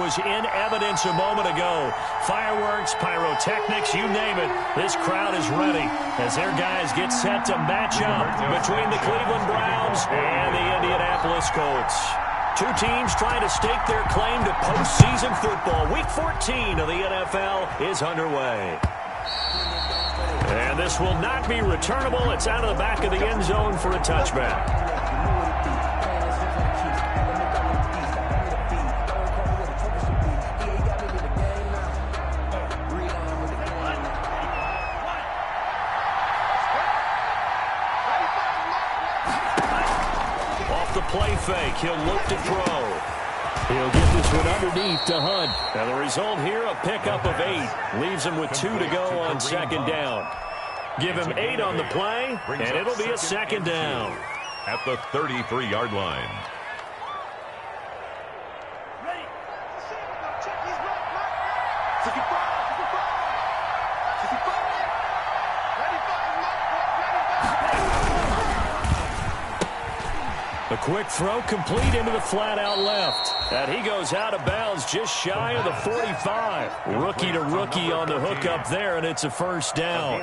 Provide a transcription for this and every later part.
was in evidence a moment ago. Fireworks, pyrotechnics, you name it. This crowd is ready as their guys get set to match up between the Cleveland Browns and the Indianapolis Colts. Two teams trying to stake their claim to postseason football. Week 14 of the NFL is underway. And this will not be returnable. It's out of the back of the end zone for a touchback. Off the play fake, he'll look to throw. He'll get this one underneath to Hunt. And the result here, a pickup of 8. Leaves him with 2 to go on second down. Give him 8 on the play, and it'll be a second down. At the 33-yard line. A quick throw complete into the flat out left. And he goes out of bounds just shy of the 45. Rookie to rookie on the hook up there, and it's a first down.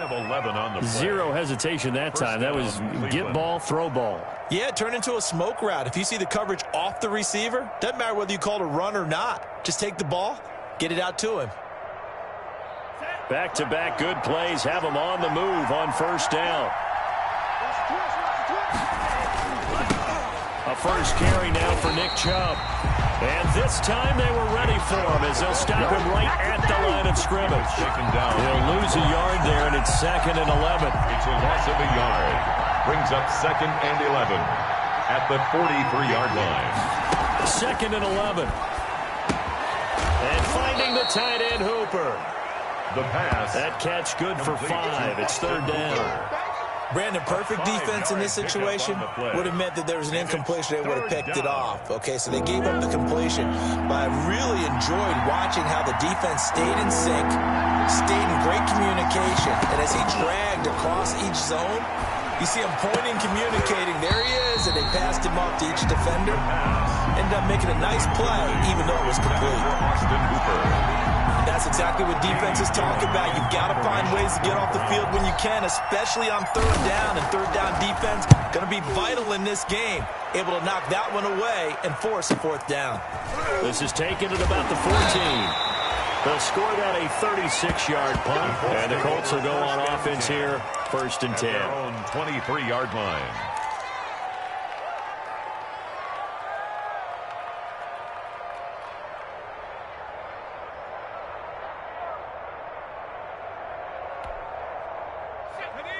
Zero hesitation that time. That was get ball, throw ball. Yeah, turn into a smoke route. If you see the coverage off the receiver, doesn't matter whether you call it a run or not. Just take the ball, get it out to him. Back-to-back good plays have him on the move on first down. A first carry now for Nick Chubb. And this time they were ready for him as they'll stop him right at the line of scrimmage. He'll lose a yard there, and it's 2nd and 11. It's a loss of a yard. Brings up 2nd and 11 at the 43-yard line. 2nd and 11. And finding the tight end Hooper. The pass. That catch good for 5. It's 3rd down. Brandon, perfect defense in this situation would have meant that there was an incompletion. They would have picked it off. Okay, so they gave up the completion. But I really enjoyed watching how the defense stayed in sync, stayed in great communication. And as he dragged across each zone, you see him pointing, communicating. There he is, and they passed him off to each defender. Ended up making a nice play, even though it was complete. That's exactly what defenses talk about. You've got to find ways to get off the field when you can, especially on 3rd down. And 3rd down defense going to be vital in this game. Able to knock that one away and force a 4th down. This is taken at about the 14. They'll score that a 36-yard punt. And the Colts will go on offense here, 1st and 10. Their own 23-yard line.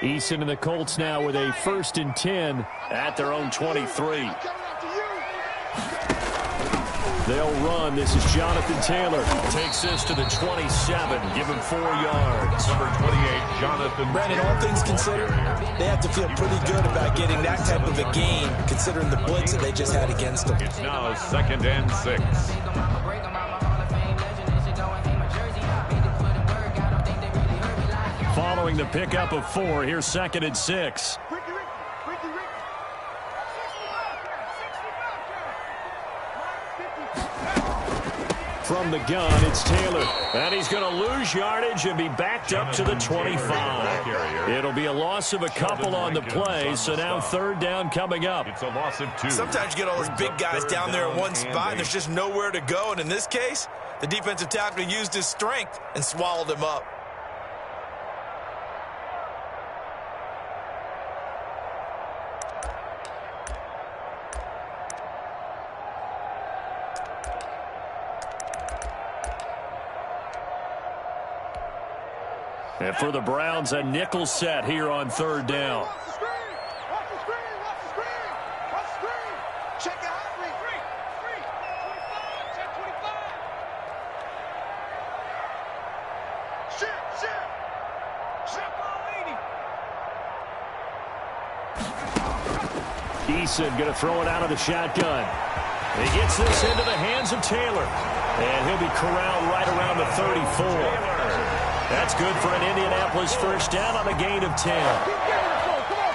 Eason and the Colts now with a 1st and 10 at their own 23. They'll run. This is Jonathan Taylor. Takes this to the 27. Give him 4 yards. Number 28, Jonathan. Brandon, all things considered, they have to feel pretty good about getting that type of a gain, considering the blitz that they just had against them. It's now 2nd and 6. Following the pickup of 4, here's 2nd and 6. From the gun, it's Taylor. And he's going to lose yardage and be backed up to the 25. It'll be a loss of a couple on the play, so now 3rd down coming up. It's a loss of 2. Sometimes you get all those big guys down there in one spot, and there's just nowhere to go. And in this case, the defensive tackle used his strength and swallowed him up. And for the Browns, a nickel set here on 3rd down. Eason going to throw it out of the shotgun. He gets this into the hands of Taylor. And he'll be corralled right around the 34. That's good for an Indianapolis 1st down on a gain of 10.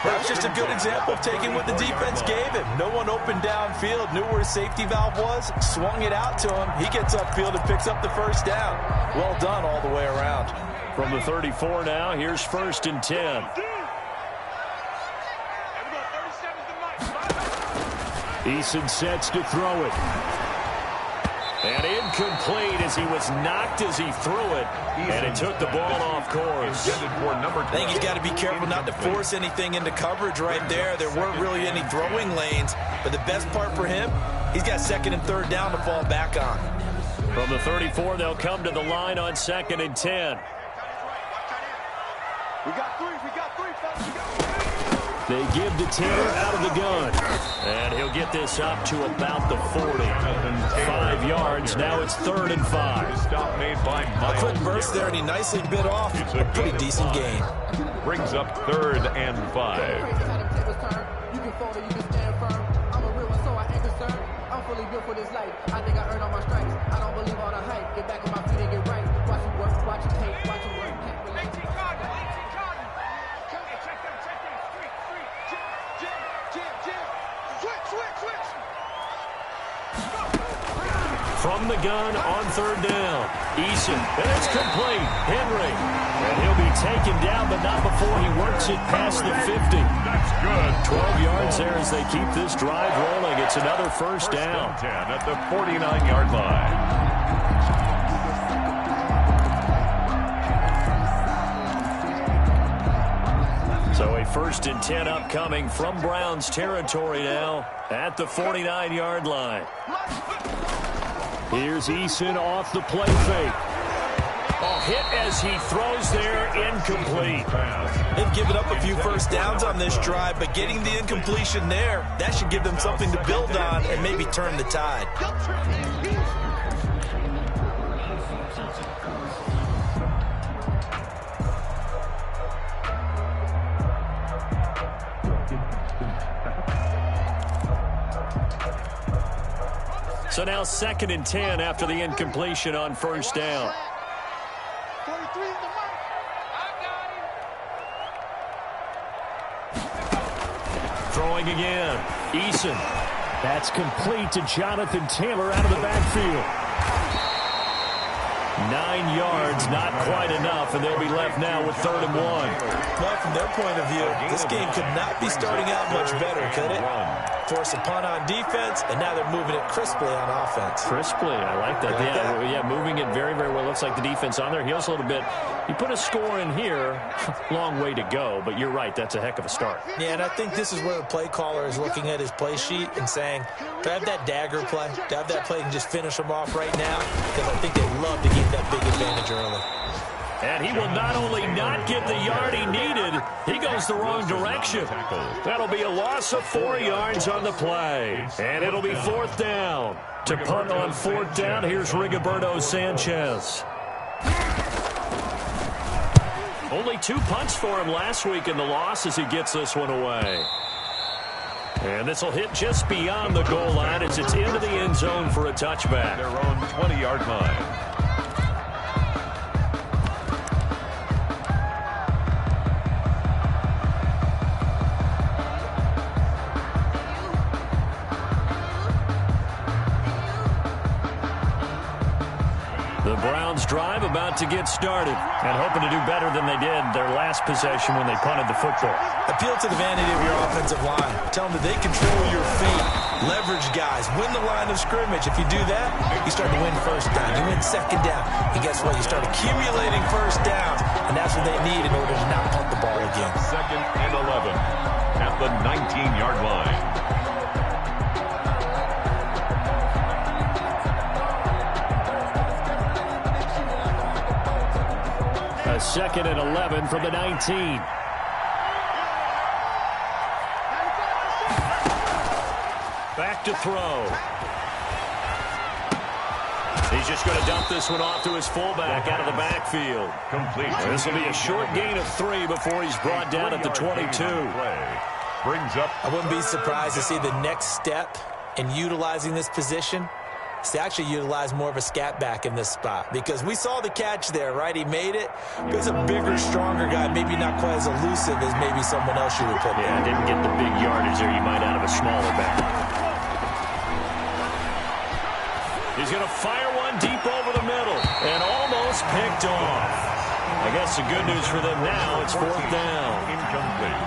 That was just a good example of taking what the defense gave him. No one opened downfield, knew where his safety valve was, swung it out to him. He gets upfield and picks up the first down. Well done all the way around. From the 34 now, here's 1st and 10. Eason sets to throw it. And incomplete as he was knocked as he threw it. And it took the ball off course. I think he's got to be careful not to force anything into coverage right there. There weren't really any throwing lanes. But the best part for him, he's got 2nd and 3rd down to fall back on. From the 34, they'll come to the line on 2nd and 10. We got three, They give to Taylor out of the gun. And he'll get this up to about the 40. 5 yards. Now it's 3rd and 5. Stop made by A quick burst there, and he nicely bit off a pretty decent gain. Brings up 3rd and 5. You can fold it, you can stand firm. I'm a real one, so I ain't concerned. I'm fully built for this life. I think I earned all my stripes. I don't believe all the hype. Get back on my feet and get right. Watch it work, watch it take, watch it work. From the gun on 3rd down. Eason, and it's complete. Henry. And he'll be taken down, but not before he works it past the 50. That's good. 12 yards there as they keep this drive rolling. It's another first down. 10 at the 49-yard line. So a 1st and 10 upcoming from Browns territory now at the 49-yard line. Here's Eason off the play fake. Hit as he throws there, incomplete. They've given up a few first downs on this drive, but getting the incompletion there, that should give them something to build on and maybe turn the tide. So now 2nd and 10 after the incompletion on 1st down. Throwing again. Eason. That's complete to Jonathan Taylor out of the backfield. 9 yards, not quite enough, and they'll be left now with 3rd and 1. Well, from their point of view, this game could not be starting out much better, could it? Force a punt on defense, and now they're moving it crisply on offense. Crisply, I like that. Yeah, moving it very, very well. Looks like the defense on their heels a little bit. You put a score in here, long way to go, but you're right, that's a heck of a start. Yeah, and I think this is where the play caller is looking at his play sheet and saying, do I have that dagger play? Do I have that play and just finish them off right now? Because I think they'd love to get that big advantage early. And he will not only not get the yard he needed, he goes the wrong direction. That'll be a loss of 4 yards on the play. And it'll be 4th down. To punt on 4th down, here's Rigoberto Sanchez. Only 2 punts for him last week in the loss as he gets this one away. And this will hit just beyond the goal line as it's into the end zone for a touchback. Their own 20-yard line. The Browns drive about to get started and hoping to do better than they did their last possession when they punted the football. Appeal to the vanity of your offensive line. Tell them that they control your feet. Leverage guys. Win the line of scrimmage. If you do that, you start to win 1st down. You win 2nd down. And guess what? You start accumulating 1st downs, and that's what they need in order to not punt the ball again. 2nd and 11 at the 19-yard line. A 2nd and 11 from the 19. Back to throw. He's just going to dump this one off to his fullback out of the backfield. Complete. This will be a short gain of 3 before he's brought down at the 22. Brings up. I wouldn't be surprised to see the next step in utilizing this position to actually utilize more of a scat back in this spot, because we saw the catch there, right? He made it, but he's a bigger, stronger guy, maybe not quite as elusive as maybe someone else you would put there. Yeah, didn't get the big yardage there you might out of a smaller back. He's going to fire one deep over the middle and almost picked off. I guess the good news for them now, it's 4th down. Incomplete.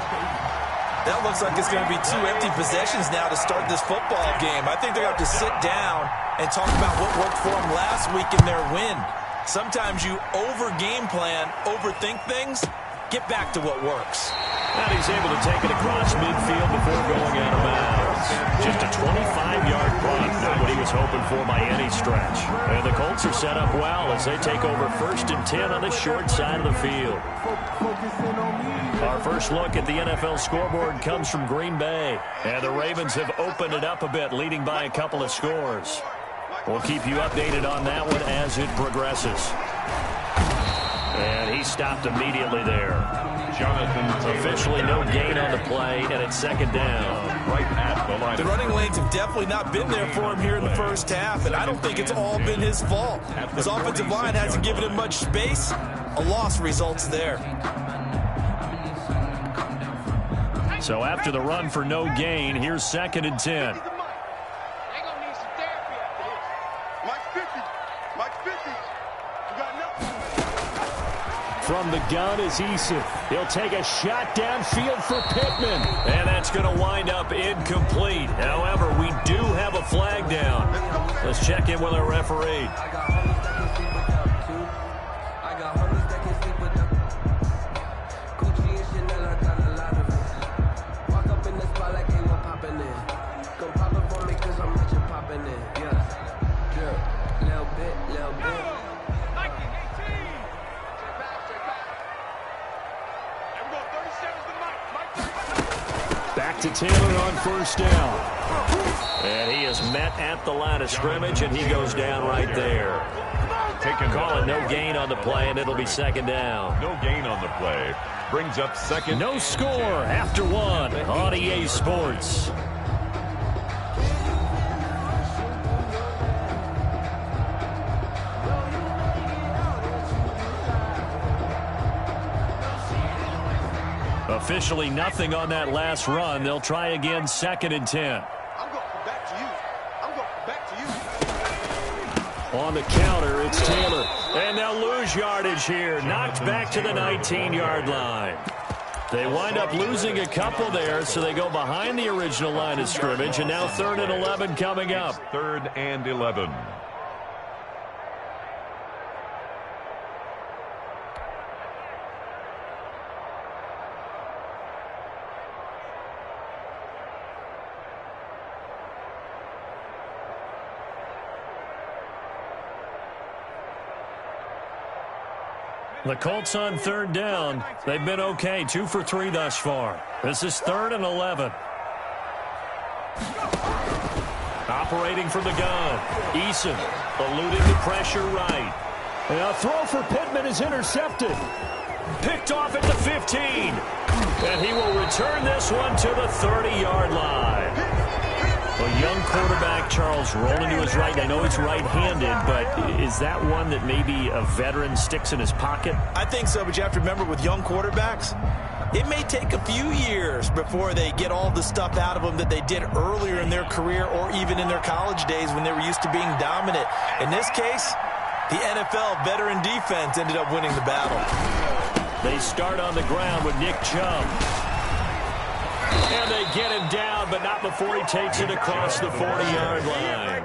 That looks like it's going to be 2 empty possessions now to start this football game. I think they're going to have to sit down and talk about what worked for them last week in their win. Sometimes you over-game plan, overthink things, get back to what works. And he's able to take it across midfield before going out of bounds. Just a 25-yard punt, not what he was hoping for by any stretch. And the Colts are set up well as they take over 1st and 10 on the short side of the field. Our first look at the NFL scoreboard comes from Green Bay. And the Ravens have opened it up a bit, leading by a couple of scores. We'll keep you updated on that one as it progresses. And he stopped immediately there. Officially no gain on the play, and it's 2nd down. Right at the line. The running lanes have definitely not been there for him here in the first half, and I don't think it's all been his fault. His offensive line hasn't given him much space. A loss results there. So after the run for no gain, here's 2nd and 10. From the gun is Eason. He'll take a shot downfield for Pittman. And that's going to wind up incomplete. However, we do have a flag down. Let's check in with our referee. Back to Taylor on 1st down. And he is met at the line of scrimmage, and he goes down right there. Call it no gain on the play, and it'll be 2nd down. No gain on the play. Brings up 2nd. No score after 1 on EA Sports. Officially nothing on that last run. They'll try again, 2nd and 10. I'm going back to you. I'm going back to you. On the counter, it's Taylor. And they'll lose yardage here. Knocked back to the 19-yard line. They wind up losing a couple there, so they go behind the original line of scrimmage, and now 3rd and 11 coming up. 3rd and 11. The Colts on 3rd down. They've been okay, 2 for 3 thus far. This is 3rd and 11. Operating from the gun. Eason eluding the pressure right. And a throw for Pittman is intercepted. Picked off at the 15. And he will return this one to the 30-yard line. A young quarterback, Charles, rolling to his right. I know he's right-handed, but is that one that maybe a veteran sticks in his pocket? I think so, but you have to remember with young quarterbacks, it may take a few years before they get all the stuff out of them that they did earlier in their career or even in their college days when they were used to being dominant. In this case, the NFL veteran defense ended up winning the battle. They start on the ground with Nick Chubb. And they get him down, but not before he takes it across the 40-yard line.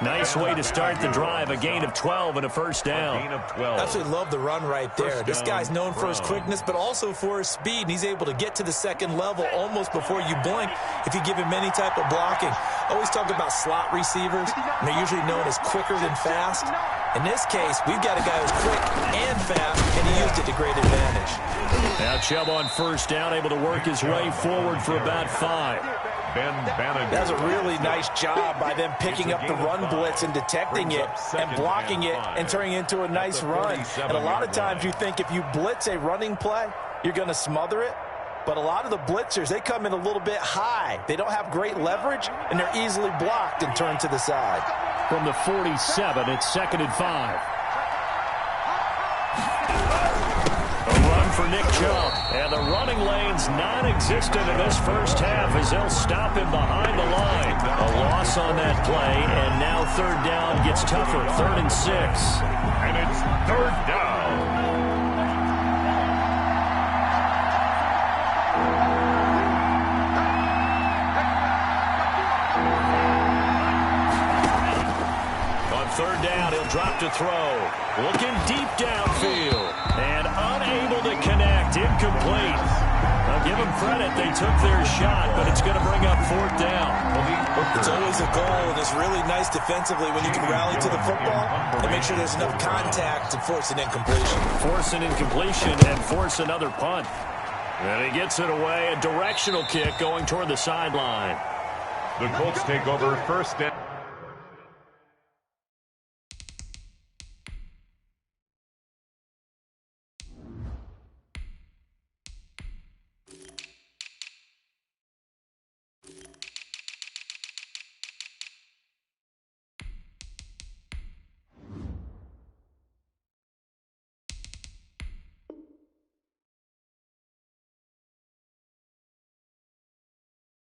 Nice way to start the drive. A gain of 12 and a 1st down. Gain of 12. Absolutely love the run right there. This guy's known for his quickness, but also for his speed. And he's able to get to the 2nd level almost before you blink if you give him any type of blocking. Always talk about slot receivers, and they're usually known as quicker than fast. In this case, we've got a guy who's quick and fast, and he used it to great advantage. Now Chubb on 1st down, able to work his way forward for about 5. Ben Bannigan. That's a really nice job by them picking up the run blitz and detecting it and blocking it and turning it into a nice run. And a lot of times you think if you blitz a running play, you're going to smother it. But a lot of the blitzers, they come in a little bit high. They don't have great leverage, and they're easily blocked and turned to the side. from the 47. It's 2nd and 5. A run for Nick Chubb. And the running lane's non-existent in this first half as they'll stop him behind the line. A loss on that play, and now 3rd down gets tougher. 3rd and 6. And it's 3rd down. On 3rd down, he'll drop to throw. Looking deep downfield. And unable to connect. Incomplete. I'll give them credit. They took their shot, but it's going to bring up 4th down. It's always a goal, and it's really nice defensively when you can rally to the football and make sure there's enough contact to force an incompletion. Force an incompletion and force another punt. And he gets it away. A directional kick going toward the sideline. The Colts take over 1st down.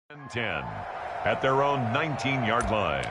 And 10 at their own 19-yard line.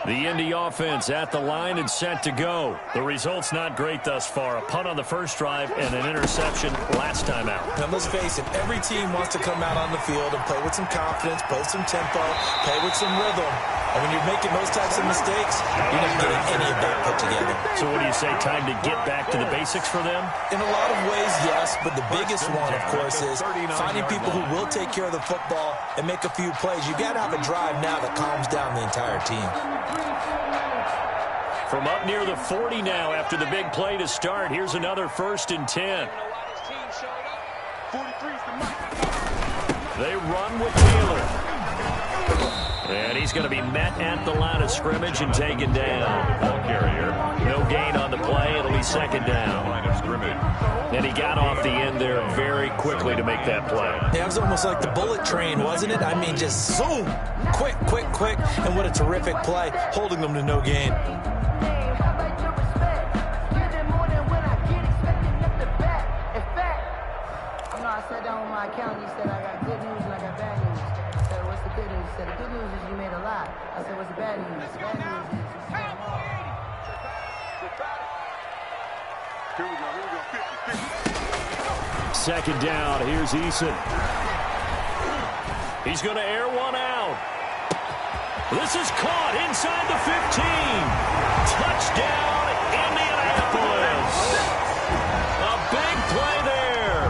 The Indy offense at the line and set to go. The result's not great thus far. A punt on the first drive and an interception last time out. Now, let's face it, every team wants to come out on the field and play with some confidence, play with some tempo, play with some rhythm. And when you're making those types of mistakes, you're not getting any of that put together. So what do you say, time to get back to the basics for them? In a lot of ways, yes, but the biggest one, of course, is finding people who will take care of the football and make a few plays. You've got to have a drive now that calms down the entire team. From up near the 40 now after the big play to start, here's another 1st and 10. They run with Taylor. And he's going to be met at the line of scrimmage and taken down. Ball carrier. No gain on the play. It'll be 2nd down. Line of scrimmage. And he got off the end there very quickly to make that play. Yeah, it was almost like the bullet train, wasn't it? I mean, just zoom. Quick, quick, quick. And what a terrific play, holding them to no gain. I sat down with my accountant. He said, I got good news and I got bad news. I said, what's the good news? He said, the good news is you made a lot. I said, what's the bad news? The bad news is you spent all. Here we go. 50. 2nd down. Here's Eason. He's going to air one out. This is caught inside the 15. Touchdown, Indianapolis. A big play there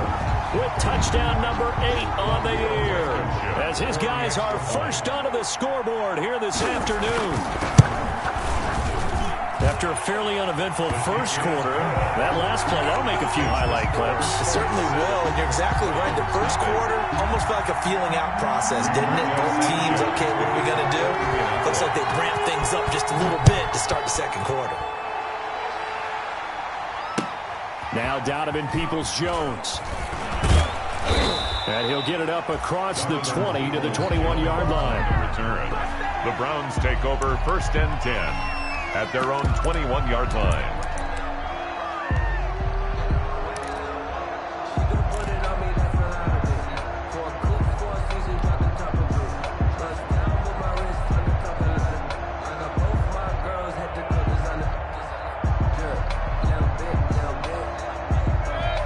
with touchdown number 8 on the year as his guys are first onto the scoreboard here this afternoon. After a fairly uneventful first quarter, that last play, that'll make a few highlight clips. It certainly will, and you're exactly right. The first quarter almost felt like a feeling out process, didn't it? Both teams, okay, what are we going to do? Looks like they ramped things up just a little bit to start the second quarter. Now Donovan Peoples-Jones. And he'll get it up across the 20 to the 21-yard line. Return. The Browns take over 1st and 10 at their own 21-yard line.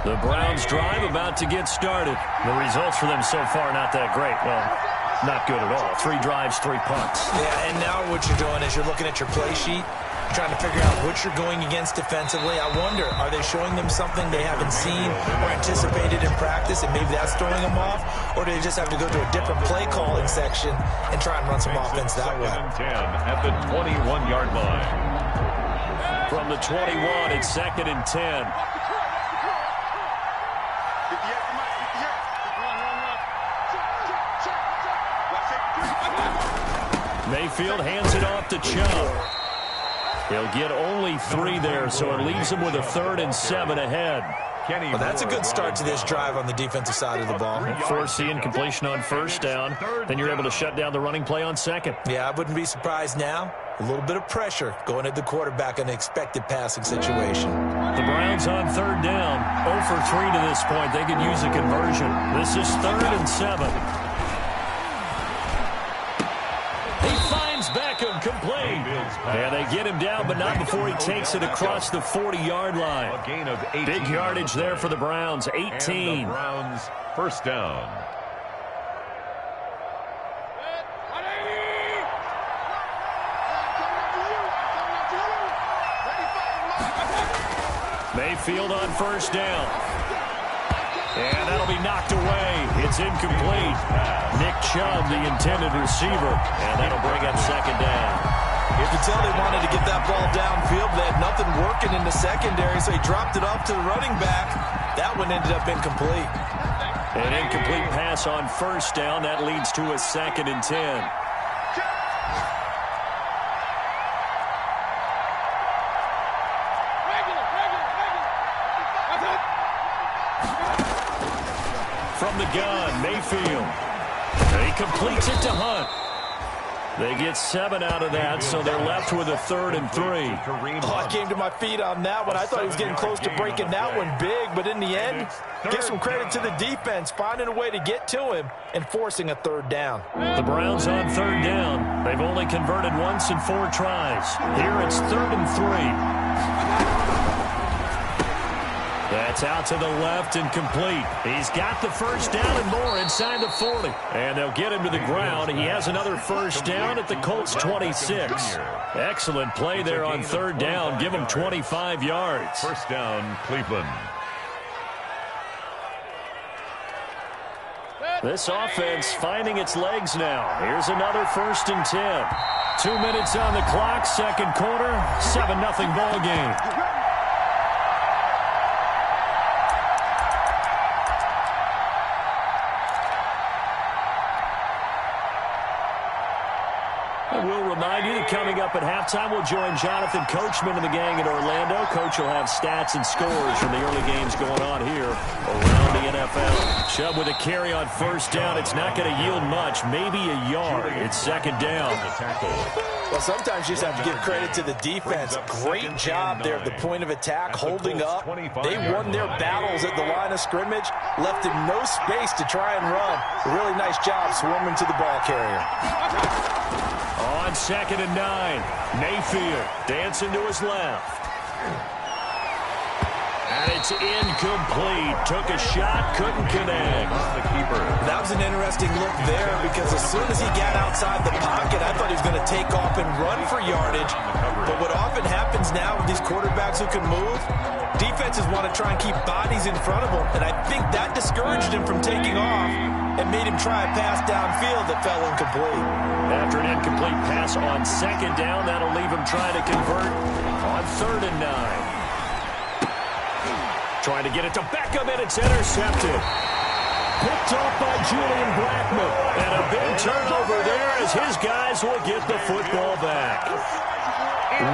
The Browns drive about to get started. The results for them so far not that great. Well, not good at all. 3 drives, 3 punts. Yeah, and now what you're doing is you're looking at your play sheet, trying to figure out what you're going against defensively. I wonder, are they showing them something they haven't seen or anticipated in practice, and maybe that's throwing them off? Or do they just have to go to a different play calling section and try and run some offense that way? 2nd and 10 at the 21-yard line. From the 21, it's 2nd and 10. Mayfield hands it off to Chubb. He'll get only 3 there, so it leaves him with a 3rd and 7 ahead. Well, that's a good start to this drive on the defensive side of the ball. Force the incompletion on first down. Then you're able to shut down the running play on second. Yeah, I wouldn't be surprised now. A little bit of pressure going at the quarterback in an expected passing situation. The Browns on third down. 0 for 3 to this point. They could use a conversion. This is 3rd and 7. He finds Beckham complete. And they get him down, but not before he takes it across the 40-yard line. A gain of 18. Big yardage there for the Browns. 18. And the Browns first down. Mayfield on first down. And that'll be knocked away. It's incomplete. Nick Chubb, the intended receiver. And that'll bring up second down. You could tell they wanted to get that ball downfield. They had nothing working in the secondary, so he dropped it off to the running back. That one ended up incomplete. An incomplete pass on first down. That leads to a 2nd and 10. From the gun, Mayfield. He completes it to Hunt. They get 7 out of that, so they're left with a 3rd and 3. Oh, I came to my feet on that one. I thought he was getting close to breaking that one big, but in the end, give some credit to the defense, finding a way to get to him and forcing a 3rd down. The Browns on 3rd down. They've only converted once in 4 tries. Here it's 3rd and 3. That's out to the left and complete. He's got the first down and more inside the 40. And they'll get him to the ground. He has another first down at the Colts 26. Excellent play there on 3rd down. Give him 25 yards. First down, Cleveland. This offense finding its legs now. Here's another 1st and 10. 2 minutes on the clock, second quarter, 7-0 ball game. We'll remind you that coming up at halftime, we'll join Jonathan Coachman and the gang in Orlando. Coach will have stats and scores from the early games going on here around the NFL. Chubb with a carry on first down. It's not going to yield much, maybe a yard. It's 2nd down. Well, sometimes you just have to give credit to the defense. Great job there at the point of attack, holding up. They won their battles at the line of scrimmage, left him no space to try and run. A really nice job swarming to the ball carrier. On 2nd and 9, Mayfield dancing to his left. And it's incomplete. Took a shot, couldn't connect. The keeper. That was an interesting look there because as soon as he got outside the pocket, I thought he was going to take off and run for yardage. But what often happens now with these quarterbacks who can move, defenses want to try and keep bodies in front of them. And I think that discouraged him from taking off and made him try a pass downfield that fell incomplete. After an incomplete pass on 2nd down, that'll leave him trying to convert on 3rd and 9. Trying to get it to Beckham, and it's intercepted. Picked off by Julian Blackmon. And a big turnover there as his guys will get the football back.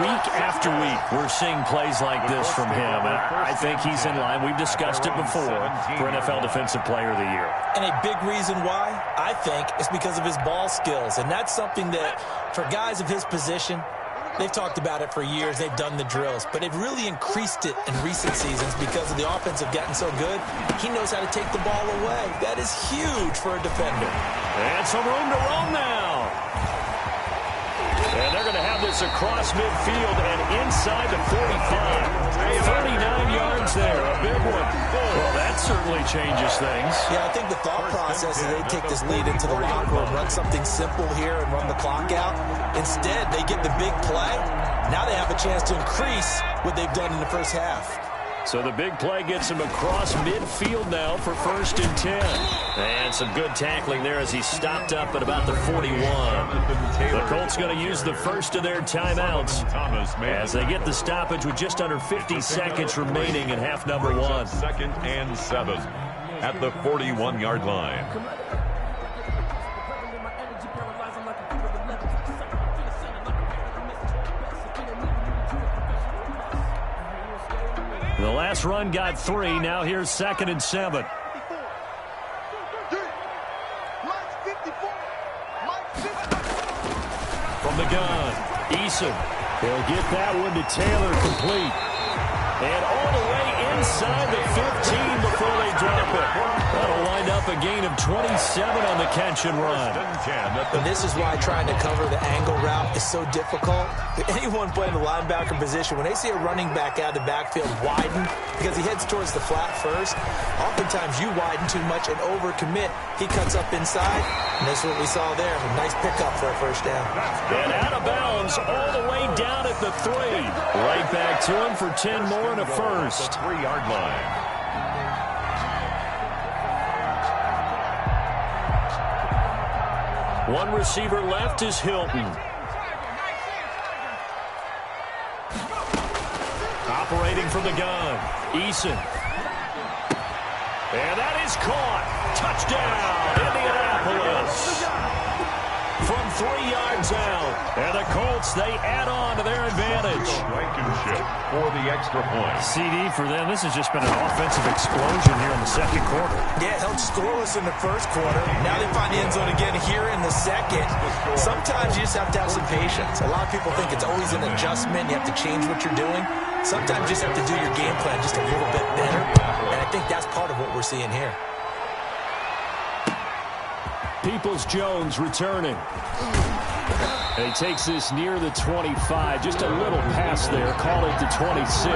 Week after week, we're seeing plays like this from him. And I think he's in line. We've discussed it before for NFL Defensive Player of the Year. And a big reason why, I think, is because of his ball skills. And that's something that, for guys of his position, they've talked about it for years. They've done the drills. But they've really increased it in recent seasons because of the offense have gotten so good. He knows how to take the ball away. That is huge for a defender. And some room to roam now. And they're going to have this across midfield and inside the 45. 39 yards there, a big one. Well, that certainly changes things. Yeah, I think the thought process is they take this lead into the locker room, run something simple here and run the clock out. Instead, they get the big play. Now they have a chance to increase what they've done in the first half. So the big play gets him across midfield now for 1st and 10. And some good tackling there as he stopped up at about the 41. The Colts going to use the first of their timeouts as they get the stoppage with just under 50 seconds remaining in half number 1. 2nd and 7 at the 41-yard line. The last run got 3. Now here's 2nd and 7. From the gun, Eason. He'll get that one to Taylor, complete. And all the way inside the 15 before they drop it. That'll wind up a gain of 27 on the catch and run. And this is why trying to cover the angle route is so difficult. Anyone playing the linebacker position, when they see a running back out of the backfield widen, because he heads towards the flat first, oftentimes you widen too much and overcommit. He cuts up inside, and that's what we saw there. A nice pickup for a first down. And out of bounds all the way down at the 3. Right back to him for 10 more and a first. 3-yard line. One receiver left is Hilton. Operating from the gun, Eason. And that is caught. Touchdown, Indianapolis. From 3 yards out. And the Colts, they add on to their advantage. Blankenship for the extra point. CD for them. This has just been an offensive explosion here in the second quarter. Yeah, held scoreless in the first quarter. Now they find the end zone again here in the second. Sometimes you just have to have some patience. A lot of people think it's always an adjustment. You have to change what you're doing. Sometimes you just have to do your game plan just a little bit better. And I think that's part of what we're seeing here. Peoples-Jones returning. And he takes this near the 25. Just a little pass there. Call it the 26. The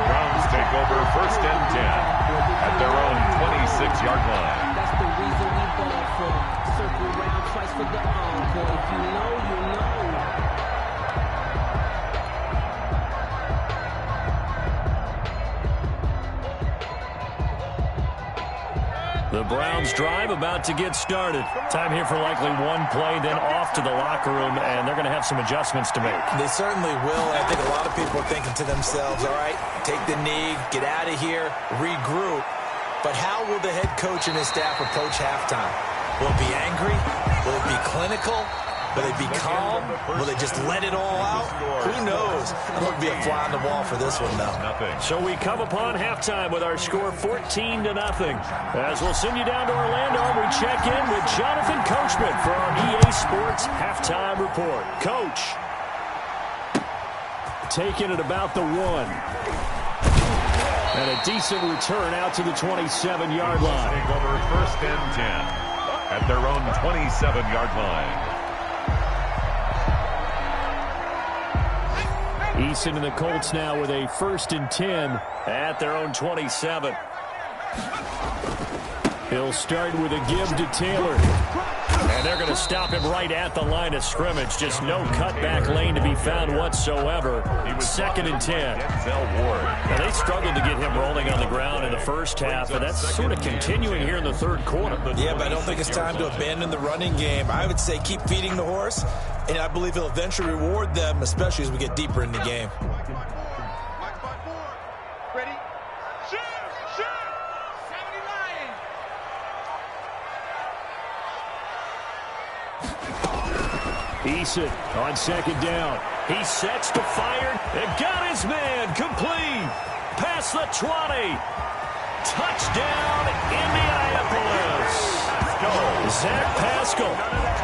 Browns take over 1st and 10 at their own 26-yard line. That's the reason we ball for. Circle round twice for the encore. If you know, you know. The Browns drive about to get started. Time here for likely one play, then off to the locker room, and they're going to have some adjustments to make. They certainly will. I think a lot of people are thinking to themselves, all right, take the knee, get out of here, regroup. But how will the head coach and his staff approach halftime? Will it be angry? Will it be clinical? Will they be calm? Will they just let it all out? Who knows? I'm going to be a fly on the wall for this one, though. So we come upon halftime with our score 14-0. As we'll send you down to Orlando, we check in with Jonathan Coachman for our EA Sports Halftime Report. Coach, taking it about the 1. And a decent return out to the 27-yard line. Take over 1st and 10 at their own 27-yard line. Eason and the Colts now with a 1st and 10 at their own 27. He'll start with a give to Taylor. And they're going to stop him right at the line of scrimmage. Just no cutback lane to be found whatsoever. 2nd and 10. Now they struggled to get him rolling on the ground in the first half, and that's sort of continuing here in the third quarter. Yeah, but I don't think it's time to abandon the running game. I would say keep feeding the horse, and I believe he'll eventually reward them, especially as we get deeper in the game. Ready? Shoot! Shoot! 79! Eason on 2nd down. He sets to fire and got his man complete. Past the 20. Touchdown, Indianapolis. Zach Pascal,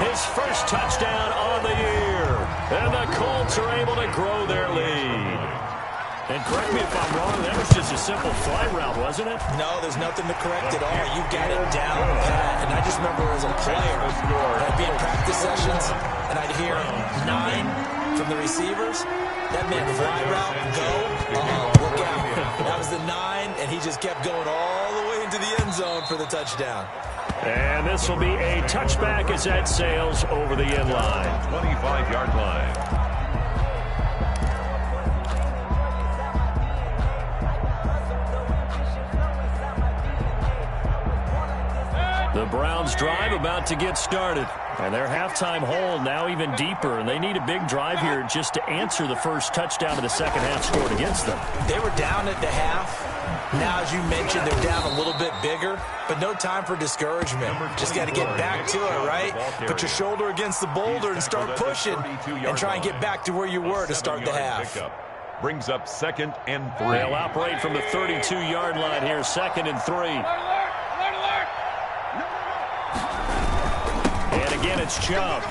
his first touchdown on the year. And the Colts are able to grow their lead. And correct me if I'm wrong, that was just a simple fly route, wasn't it? No, there's nothing to correct at all. You got it down pat. And I just remember as a player, I'd be in practice sessions, and I'd hear 9 from the receivers. That meant fly route, go. Look out. That was the 9, and he just kept going all the way into the end zone for the touchdown. And this will be a touchback as that sails over the end line. 25-yard line. The Browns drive about to get started. And their halftime hole now even deeper. And they need a big drive here just to answer the first touchdown of the second half scored against them. They were down at the half. Now, as you mentioned, they're down a little bit bigger. But no time for discouragement. Just got to get back to it, right? Put your shoulder against the boulder and start pushing. And try and get back to where you were to start the half. Brings up 2nd and 3. They'll operate from the 32-yard line here, 2nd and 3. And again, it's Chubb.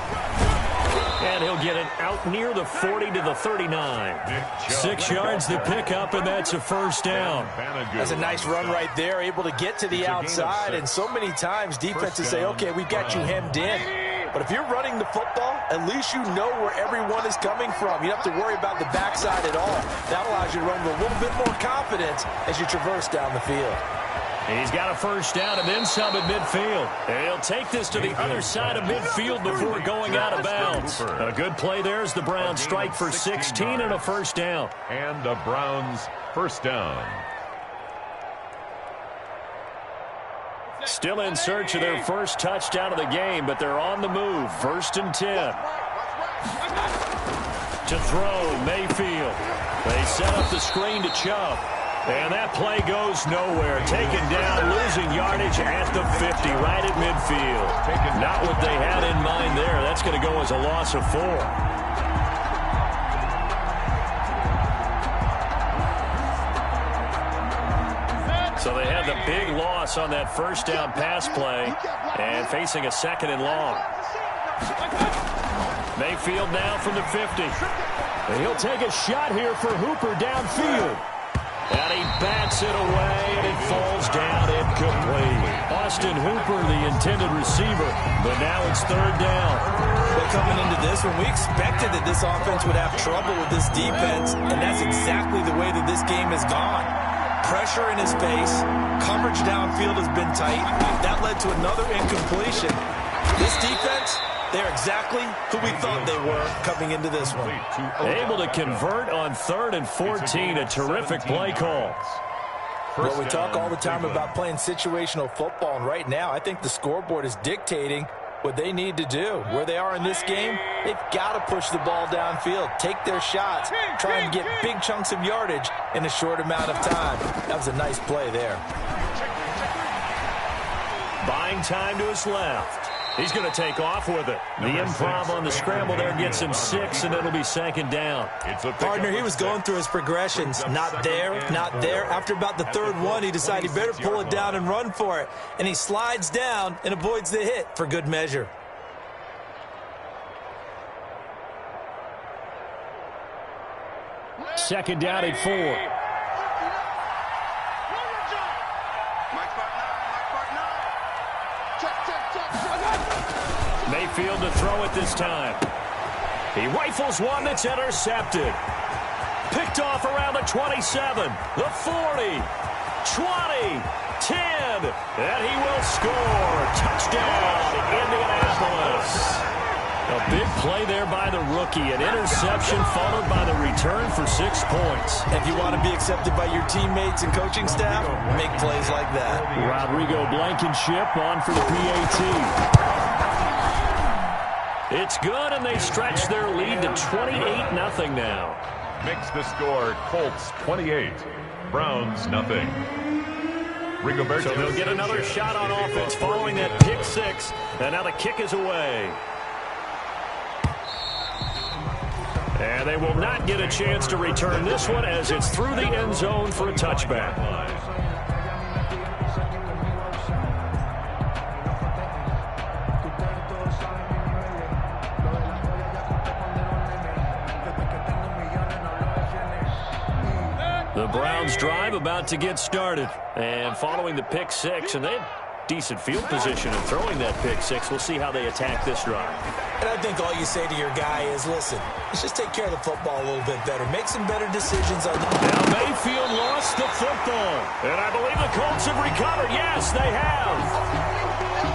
And he'll get it out near the 40 to the 39. 6 yards to pick up, and that's a first down. That's a nice run right there, able to get to the outside. And so many times defenses say, okay, we've got you hemmed in. But if you're running the football, at least you know where everyone is coming from. You don't have to worry about the backside at all. That allows you to run with a little bit more confidence as you traverse down the field. He's got a first down and then some at midfield. And he'll take this to the other side of midfield before going out of bounds. A good play there as the Browns strike for 16 and a first down. And the Browns first down. Still in search of their first touchdown of the game, but they're on the move. 1st and 10. To throw, Mayfield. They set up the screen to Chubb. And that play goes nowhere. Taken down, losing yardage at the 50, right at midfield. Not what they had in mind there. That's going to go as a loss of 4. So they had the big loss on that first down pass play and facing a 2nd and long. Mayfield now from the 50. And he'll take a shot here for Hooper downfield. And he bats it away, and it falls down incomplete. Austin Hooper, the intended receiver, but now it's 3rd down. But coming into this one, we expected that this offense would have trouble with this defense, and that's exactly the way that this game has gone. Pressure in his face, coverage downfield has been tight. That led to another incompletion. This defense, they're exactly who we thought they were coming into this one. Able to convert on 3rd and 14, a terrific play call. Well, we talk all the time about playing situational football, and right now I think the scoreboard is dictating what they need to do. Where they are in this game, they've got to push the ball downfield, take their shots, try and get big chunks of yardage in a short amount of time. That was a nice play there. Buying time to his left. He's going to take off with it. The improv on the scramble there gets him 6, and it'll be 2nd down. Partner, he was going through his progressions. Not there, not there. After about the 3rd one, he decided he better pull it down and run for it. And he slides down and avoids the hit for good measure. Second down at 4. Mayfield to throw it this time. He rifles one that's intercepted. Picked off around the 27, the 40, 20, 10, and he will score. Touchdown, Indianapolis. A big play there by the rookie. An interception followed by the return for 6 points. If you want to be accepted by your teammates and coaching staff, make plays like that. Rodrigo Blankenship on for the PAT. It's good, and they stretch their lead to 28-0 now. Makes the score Colts 28, Browns 0. So they'll get another shot on offense following that pick 6, and now the kick is away. And they will not get a chance to return this one as it's through the end zone for a touchback. The Browns drive about to get started. And following the pick 6, and they have decent field position in throwing that pick 6. We'll see how they attack this drive. And I think all you say to your guy is, listen, let's just take care of the football a little bit better. Make some better decisions on the... Now Mayfield lost the football. And I believe the Colts have recovered. Yes, they have.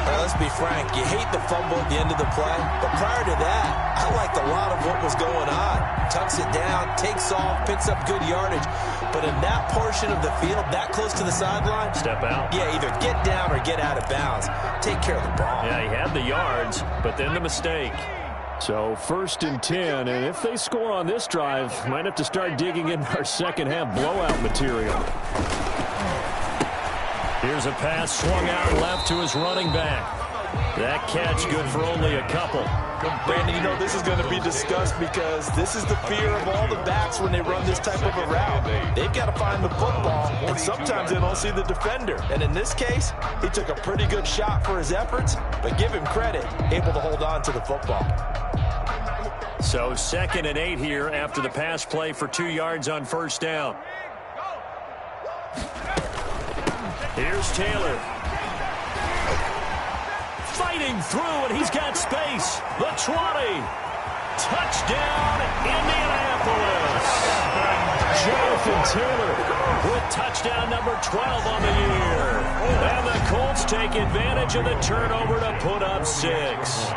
All right, let's be frank. You hate the fumble at the end of the play. But prior to that, I liked a lot of what was going on. Tucks it down, takes off, picks up good yardage. But in that portion of the field, that close to the sideline... Step out. Yeah, either get down or get out of bounds. Take care of the ball. Yeah, he had the yards, but then the mistake. So 1st and 10, and if they score on this drive, might have to start digging in our second half blowout material. Here's a pass swung out left to his running back. That catch good for only a couple. Brandon, you know this is going to be discussed because this is the fear of all the backs when they run this type of a route. They've got to find the football, and sometimes they don't see the defender. And in this case, he took a pretty good shot for his efforts, but give him credit, able to hold on to the football. So 2nd and 8 here after the pass play for 2 yards on first down. Here's Taylor. Fighting through, and he's got space. The 20. Touchdown, Indianapolis. Jonathan Taylor with touchdown number 12 on the year. And the Colts take advantage of the turnover to put up 6.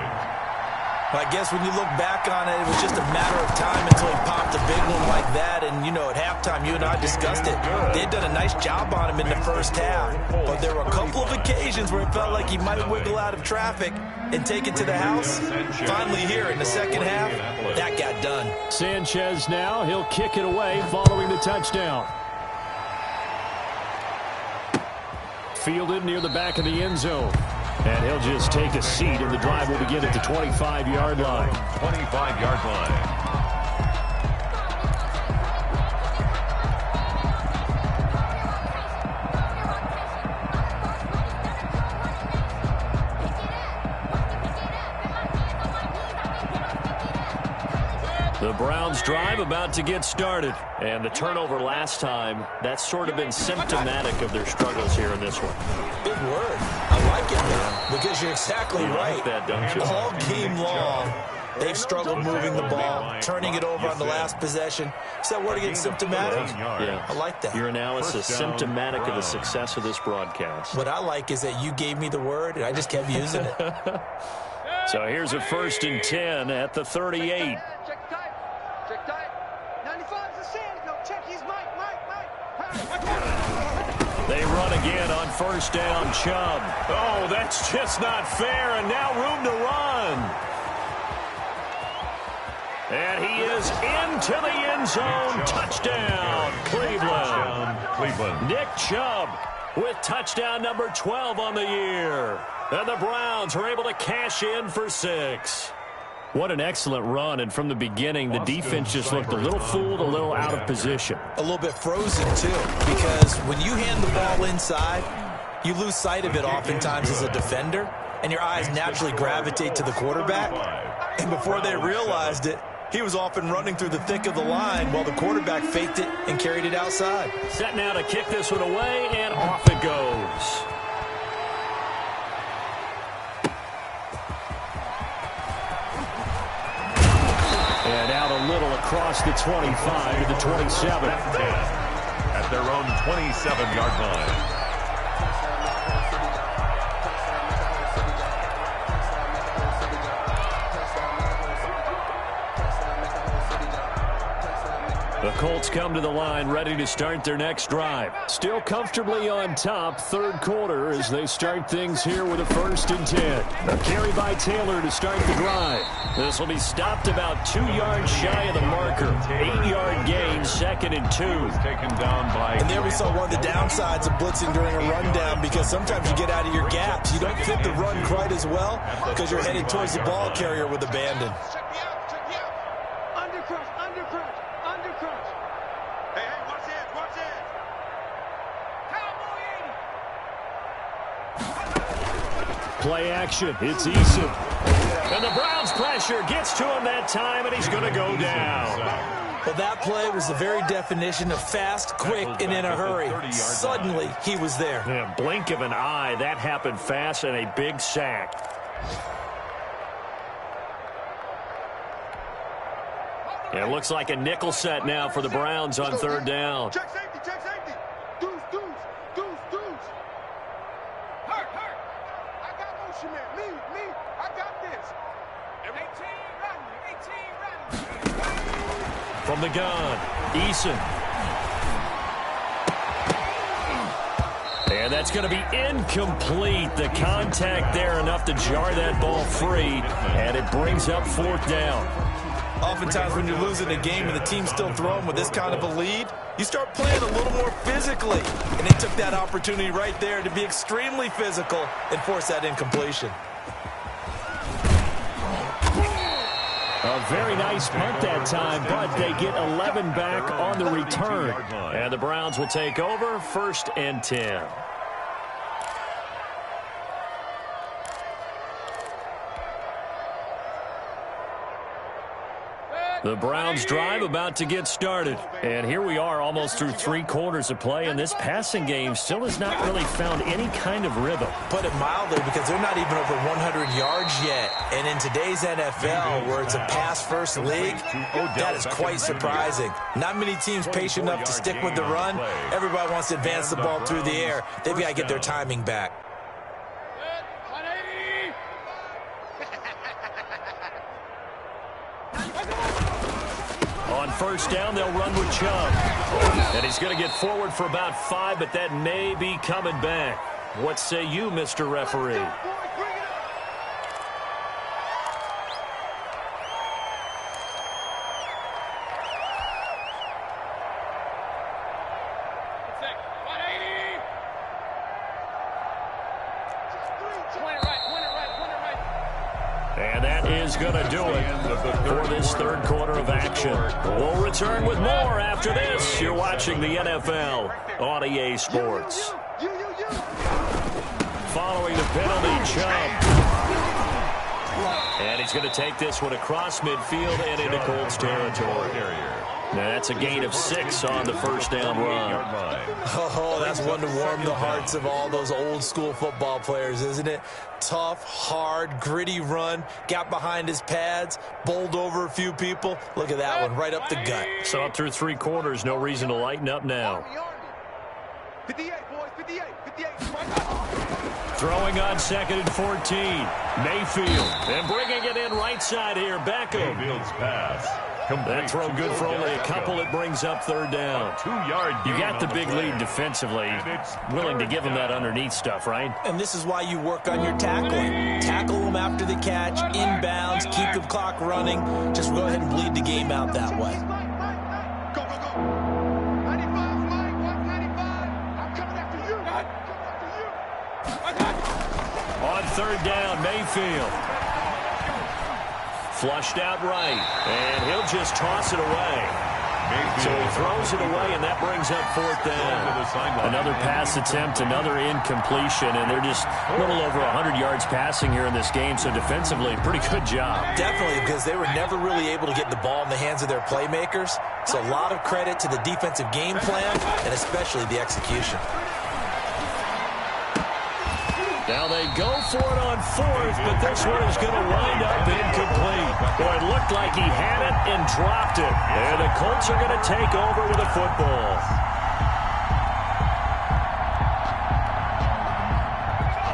I guess when you look back on it, it was just a matter of time until he popped a big one like that. And, you know, at halftime, you and I discussed it. They had done a nice job on him in the first half. But there were a couple of occasions where it felt like he might wiggle out of traffic and take it to the house. Finally here in the second half, that got done. Sanchez now, he'll kick it away following the touchdown. Fielded near the back of the end zone. And he'll just take a seat, and the drive will begin at the 25-yard line. 25-yard line. The Browns drive about to get started. And the turnover last time, that's sort of been symptomatic of their struggles here in this one. Big word. I like it, man, because you're exactly right. Like that, don't you? All game long, they've struggled moving the ball, turning it over on the last possession. Is that word again, symptomatic? Yeah. I like that. Your analysis, symptomatic of the success of this broadcast. What I like is that you gave me the word, and I just kept using it. So here's a 1st and 10 at the 38. Check tight. Check tight. 95 is the sand. No, check. He's Mike. They run again on first down, Chubb. Oh, that's just not fair, and now room to run. And he is into the end zone. Touchdown, Cleveland. Nick Chubb with touchdown number 12 on the year. And the Browns are able to cash in for 6. What an excellent run, and from the beginning, the defense just looked a little fooled, a little out of position. A little bit frozen, too, because when you hand the ball inside, you lose sight of it oftentimes as a defender, and your eyes naturally gravitate to the quarterback. And before they realized it, he was off and running through the thick of the line while the quarterback faked it and carried it outside. Set now to kick this one away, and off it goes. And out a little across the 25 to the 27. At their own 27-yard line. The Colts come to the line ready to start their next drive. Still comfortably on top, third quarter as they start things here with a 1st and 10. A carry by Taylor to start the drive. This will be stopped about 2 yards shy of the marker. 8-yard gain, 2nd and 2. Taken down by. And there we saw one of the downsides of blitzing during a rundown, because sometimes you get out of your gaps. You don't fit the run quite as well because you're headed towards the ball carrier with abandon. Check me out. Under crunch. Hey, watch it. Cowboy 80. Play action. It's Eason. And the Browns pressure gets to him that time, and he's going to go down. Well, that play was the very definition of fast, quick, and in a hurry. Suddenly, he was there. Yeah, blink of an eye. That happened fast, and a big sack. It looks like a nickel set now for the Browns on 3rd down. Check safety. Deuce. Hurt. I got motion man. Me. I got this. 18 running. From the gun, Eason. And that's going to be incomplete. The contact there enough to jar that ball free, and it brings up 4th down. Oftentimes when you're losing a game and the team's still throwing with this kind of a lead, you start playing a little more physically. And they took that opportunity right there to be extremely physical and force that incompletion. A very nice punt that time, but they get 11 back on the return. And the Browns will take over 1st and 10. The Browns drive about to get started. And here we are almost through 3 quarters of play, and this passing game still has not really found any kind of rhythm. Put it mildly, because they're not even over 100 yards yet. And in today's NFL, where it's a pass-first league, that is quite surprising. Not many teams patient enough to stick with the run. Everybody wants to advance the ball through the air. They've got to get their timing back. On 1st down, they'll run with Chubb. And he's going to get forward for about 5, but that may be coming back. What say you, Mr. Referee? And that is going to do it for this 3rd quarter of action. We'll return with more after this. You're watching the NFL on EA Sports. Following the penalty, Chubb. And he's going to take this one across midfield and into Colts territory. Now that's a gain of 6 on the 1st down run. Oh, that's one to warm the hearts of all those old school football players, isn't it? Tough, hard, gritty run, got behind his pads, bowled over a few people. Look at that one, right up the gut. So up through 3 quarters, no reason to lighten up now. 58, boys, 58, 58. Throwing on 2nd and 14. Mayfield. And bringing it in right side here. Beckham. Mayfield's pass. That throw good for only a couple. It brings up 3rd down. 2-yard You gain got the on big play. lead defensively. Willing to give them that underneath stuff, right? And this is why you work on your tackling. Tackle them after the catch, inbounds, keep the clock running. Just go ahead and bleed the game out that way. Go, go, go. 95, Mike, 195. I'm coming after you. I'm coming after you. On 3rd down, Mayfield. Flushed out right, and he'll just toss it away. So he throws it away, and that brings up 4th down. Another pass attempt, another incompletion, and they're just a little over 100 yards passing here in this game, so defensively, pretty good job. Definitely, because they were never really able to get the ball in the hands of their playmakers. So a lot of credit to the defensive game plan, and especially the execution. Now they go for it on 4th, but this one is going to wind up incomplete. Boy, it looked like he had it and dropped it. And the Colts are going to take over with a football.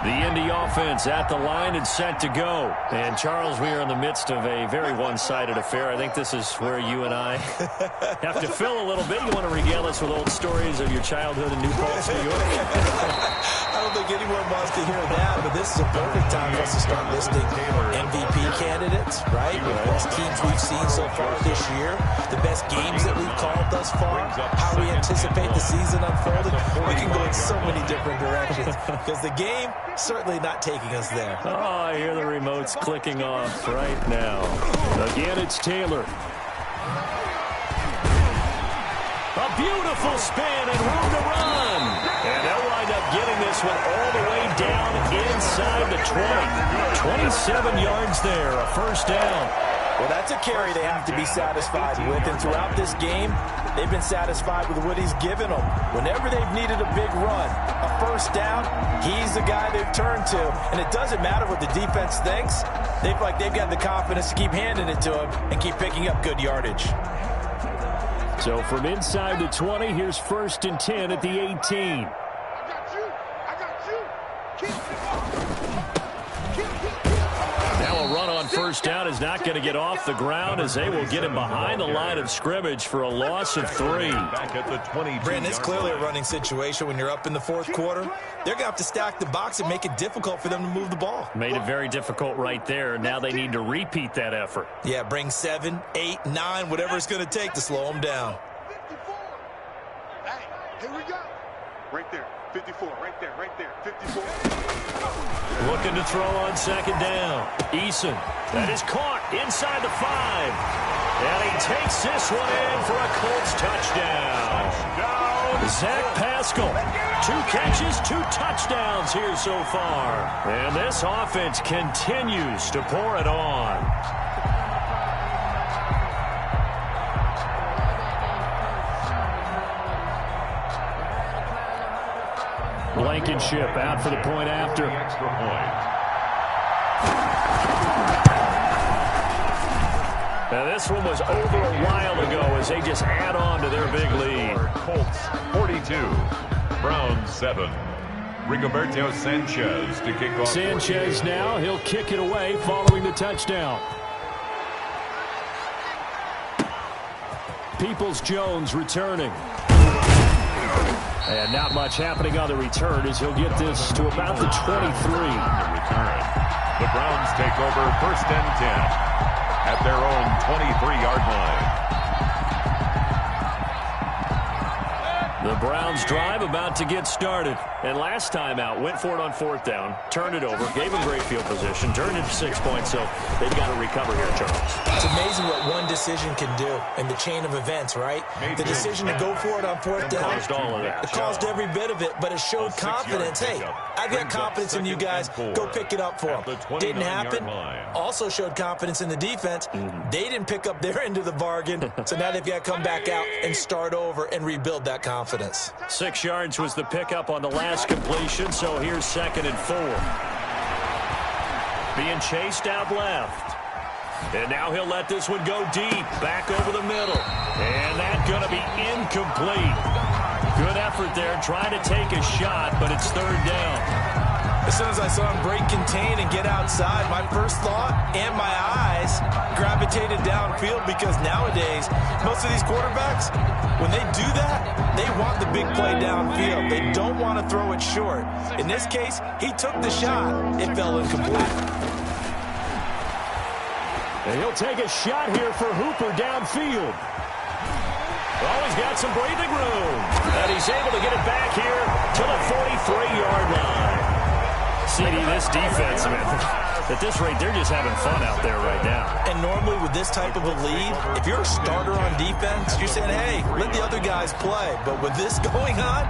The Indy offense at the line and set to go. And, Charles, we are in the midst of a very one-sided affair. I think this is where you and I have to fill a little bit. You want to regale us with old stories of your childhood in New Paltz, New York? I don't think anyone wants to hear that, but this is a perfect time for us to start listing MVP candidates, right? The best teams we've seen so far this year, the best games that we've called thus far, how we anticipate the season unfolding. We can go in so many different directions because the game certainly not taking us there. Oh, I hear the remotes clicking off right now. Again, it's Taylor. A beautiful spin and room to run. And they'll wind up getting this one all the way down inside the 20. 27 yards there, a 1st down. Well, that's a carry they have to be satisfied with. And throughout this game, they've been satisfied with what he's given them. Whenever they've needed a big run, a 1st down, he's the guy they've turned to. And it doesn't matter what the defense thinks. They feel like they've got the confidence to keep handing it to him and keep picking up good yardage. So from inside the 20, here's 1st and 10 at the 18. I got you. I got you. Now a run on 1st down is not going to get off the ground as they will get him behind the line of scrimmage for a loss of 3. Back at the 22. Brandon, it's clearly a running situation when you're up in the 4th quarter. They're going to have to stack the box and make it difficult for them to move the ball. Made it very difficult right there. Now they need to repeat that effort. Yeah, bring 7, 8, 9, whatever it's going to take to slow them down. 54. Hey, here we go. Right there. 54. Right there. Right there. 54. Looking to throw on 2nd down. Eason. That is caught. Inside the 5. And he takes this one in for a Colts touchdown. Zach Pascal, 2 catches, 2 touchdowns here so far. And this offense continues to pour it on. Blankenship out for the point after. Extra point. Now this one was over a while ago as they just add on to their big lead. Colts 42, Browns 7. Rigoberto Sanchez to kick off. Sanchez now, he'll kick it away following the touchdown. Peoples-Jones returning. And not much happening on the return as he'll get this to about the 23. The Browns take over 1st and 10 at their own 23-yard line. The Browns drive about to get started. And last time out, went for it on 4th down, turned it over, gave them great field position, turned it to 6 points, so they've got to recover here, Charles. It's amazing what one decision can do in the chain of events, right? The decision to go for it on 4th down. Caused all of that. It caused every bit of it, but it showed confidence. Hey, I've got confidence in you guys. Go pick it up for them. Didn't happen. Also showed confidence in the defense. They didn't pick up their end of the bargain, so now they've got to come back out and start over and rebuild that confidence. 6 yards was the pickup on the last completion, so here's 2nd and 4. Being chased out left. And now he'll let this one go deep, back over the middle. And that's going to be incomplete. Good effort there, trying to take a shot, but it's 3rd down. As soon as I saw him break contain and get outside, my first thought and my eyes gravitated downfield because nowadays, most of these quarterbacks, when they do that, they want the big play downfield. They don't want to throw it short. In this case, he took the shot. It fell incomplete. And he'll take a shot here for Hooper downfield. Oh, he's got some breathing room. And he's able to get it back here to the 43-yard line. CD, this defense, man, at this rate, they're just having fun out there right now. And normally with this type of a lead, if you're a starter on defense, you're saying, hey, let the other guys play. But with this going on,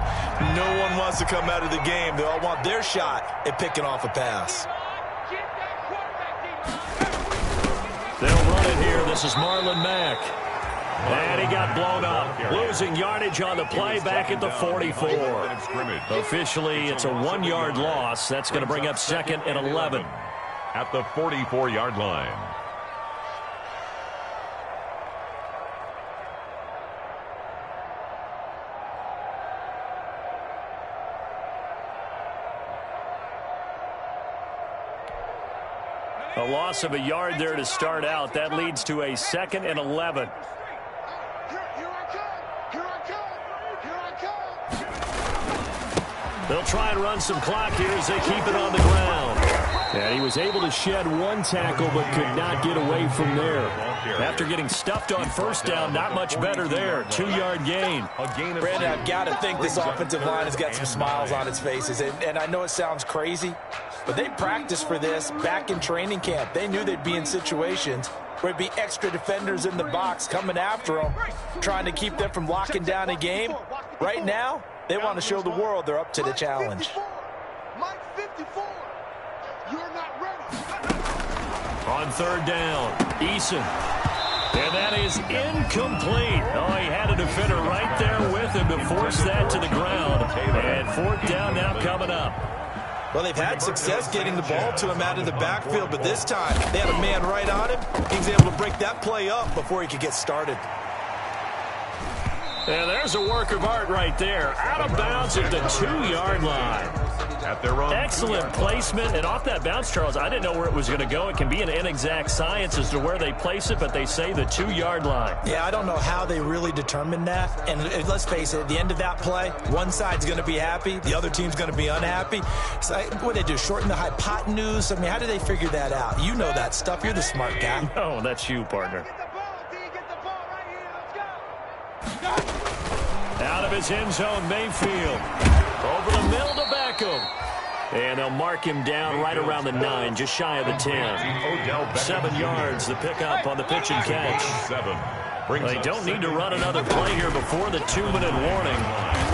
no one wants to come out of the game. They all want their shot at picking off a pass. They'll run it here. This is Marlon Mack. And he got blown up, losing yardage on the play back at the 44. Officially, it's a 1-yard loss. That's going to bring up 2nd and 11. At the 44-yard line. A loss of a yard there to start out. That leads to a 2nd and 11. They'll try and run some clock here as they keep it on the ground. And he was able to shed 1 tackle but could not get away from there. After getting stuffed on 1st down, not much better there. 2-yard gain. Brandon, I've got to think this offensive line has got some smiles on its faces. And I know it sounds crazy, but they practiced for this back in training camp. They knew they'd be in situations where it'd be extra defenders in the box coming after them, trying to keep them from locking down a game. Right now, they want to show the world they're up to the challenge. Mike 54, you're not ready. On 3rd down, Eason. And that is incomplete. Oh, he had a defender right there with him to force that to the ground. And 4th down now coming up. Well, they've had success getting the ball to him out of the backfield, but this time they had a man right on him. He was able to break that play up before he could get started. And there's a work of art right there. Out of bounds at the 2-yard line. At their own excellent placement. And off that bounce, Charles, I didn't know where it was going to go. It can be an inexact science as to where they place it, but they say the 2-yard line. Yeah, I don't know how they really determined that. And let's face it, at the end of that play, one side's going to be happy, the other team's going to be unhappy. So what do they do, shorten the hypotenuse? I mean, how do they figure that out? You know that stuff. You're the smart guy. Oh, that's you, partner. Out of his end zone, Mayfield. Over the middle to Beckham. And they'll mark him down right around the 9, just shy of the 10. 7 yards, the pickup on the pitch and catch. They don't need to run another play here before the 2-minute warning.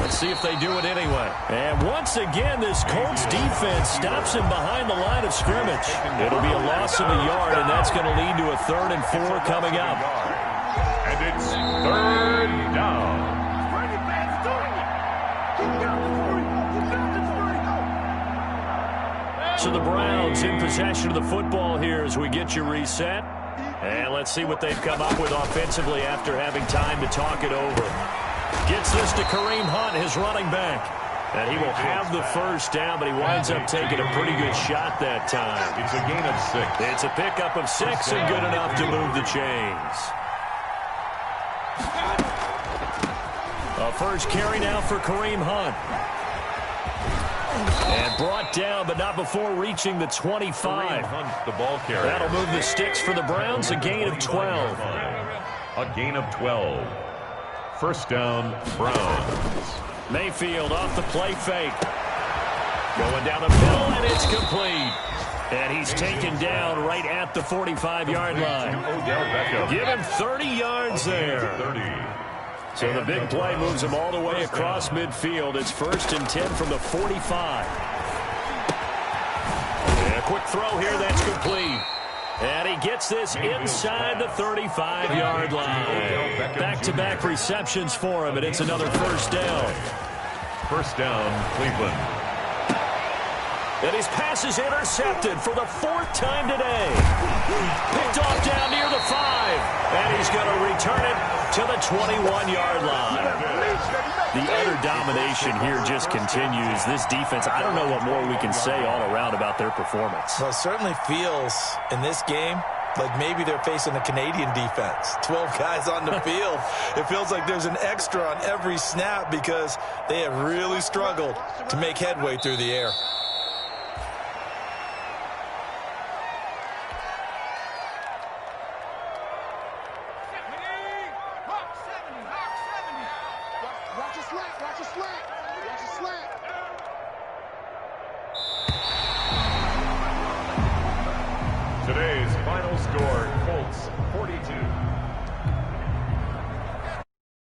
Let's see if they do it anyway. And once again, this Colts defense stops him behind the line of scrimmage. It'll be a loss of a yard, and that's going to lead to a 3rd and 4 coming up. And it's 3rd down. So the Browns in possession of the football here as we get you reset. And let's see what they've come up with offensively after having time to talk it over. Gets this to Kareem Hunt, his running back. And he will have the first down, but he winds up taking a pretty good shot that time. It's a gain of 6. It's a pickup of 6 and good enough to move the chains. A first carry now for Kareem Hunt. And brought down, but not before reaching the 25. Hunt, the ball carrier. That'll move the sticks for the Browns, a gain of 12. A gain of 12. First down, Browns. Mayfield off the play fake. Going down the middle, and it's complete. And he's taken down right at the 45-yard line. Give him 30 yards there. 30. So the big play moves him all the way across midfield. It's 1st and 10 from the 45. And a quick throw here, that's complete. And he gets this inside the 35-yard line. Back-to-back receptions for him, and it's another first down. First down, Cleveland. And his pass is intercepted for the 4th time today. Picked off down near the 5. And he's going to return it to the 21-yard line. The utter domination here just continues. This defense, I don't know what more we can say all around about their performance. Well, it certainly feels in this game like maybe they're facing a Canadian defense. 12 guys on the field. It feels like there's an extra on every snap because they have really struggled to make headway through the air. Today's final score,